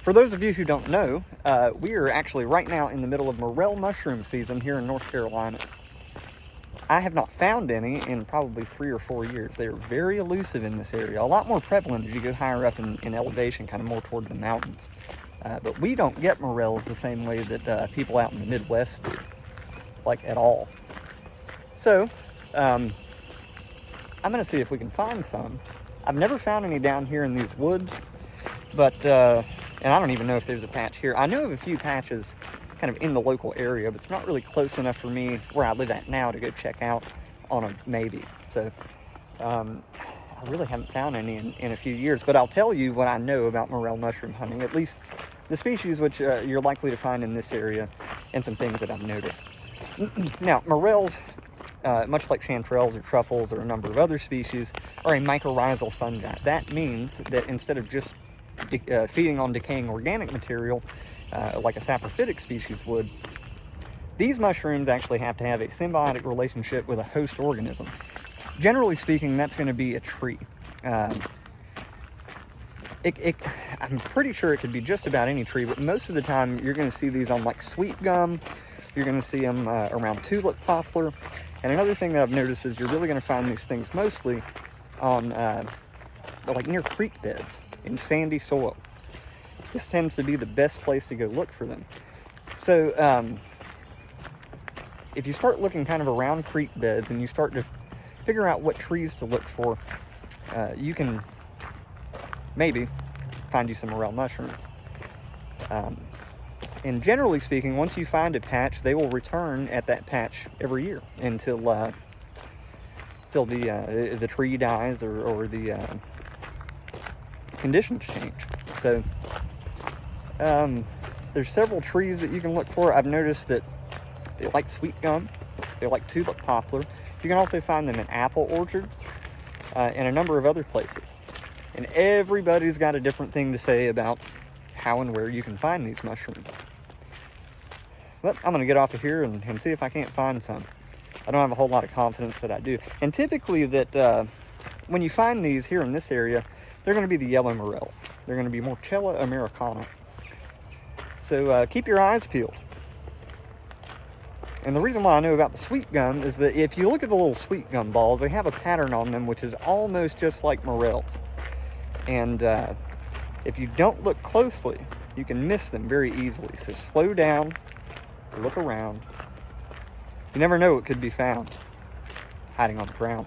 For those of you who don't know, we are actually right now in the middle of morel mushroom season here in North Carolina. I have not found any in probably 3 or 4 years. They are very elusive in this area, a lot more prevalent as you go higher up in elevation, kind of more toward the mountains. But we don't get morels the same way that people out in the Midwest do, like at all. So, I'm gonna see if we can find some. I've never found any down here in these woods, but, and I don't even know if there's a patch here. I know of a few patches kind of in the local area, but it's not really close enough for me where I live at now to go check out on a maybe. So I really haven't found any in a few years, but I'll tell you what I know about morel mushroom hunting, at least the species which you're likely to find in this area, and some things that I've noticed. Now, morels, much like chanterelles or truffles or a number of other species, are a mycorrhizal fungi. That means that instead of just feeding on decaying organic material, like a saprophytic species would, these mushrooms actually have to have a symbiotic relationship with a host organism. Generally speaking, that's going to be a tree. I'm pretty sure it could be just about any tree, but most of the time you're going to see these on like sweet gum. You're going to see them around tulip poplar. And another thing that I've noticed is you're really going to find these things mostly on like near creek beds in sandy soil. This tends to be the best place to go look for them. So if you start looking kind of around creek beds and you start to figure out what trees to look for, you can maybe find you some morel mushrooms. And generally speaking, once you find a patch, they will return at that patch every year until the tree dies or the conditions change. So there's several trees that you can look for. I've noticed that they like sweet gum, they like tulip poplar. You can also find them in apple orchards and a number of other places. And everybody's got a different thing to say about how and where you can find these mushrooms. But I'm gonna get off of here and see if I can't find some. I don't have a whole lot of confidence that I do. And typically that when you find these here in this area, they're gonna be the yellow morels. They're gonna be Morchella americana. So keep your eyes peeled. And the reason why I know about the sweet gum is that if you look at the little sweet gum balls, they have a pattern on them which is almost just like morels. And if you don't look closely, you can miss them very easily. So slow down, look around. You never know what could be found hiding on the ground.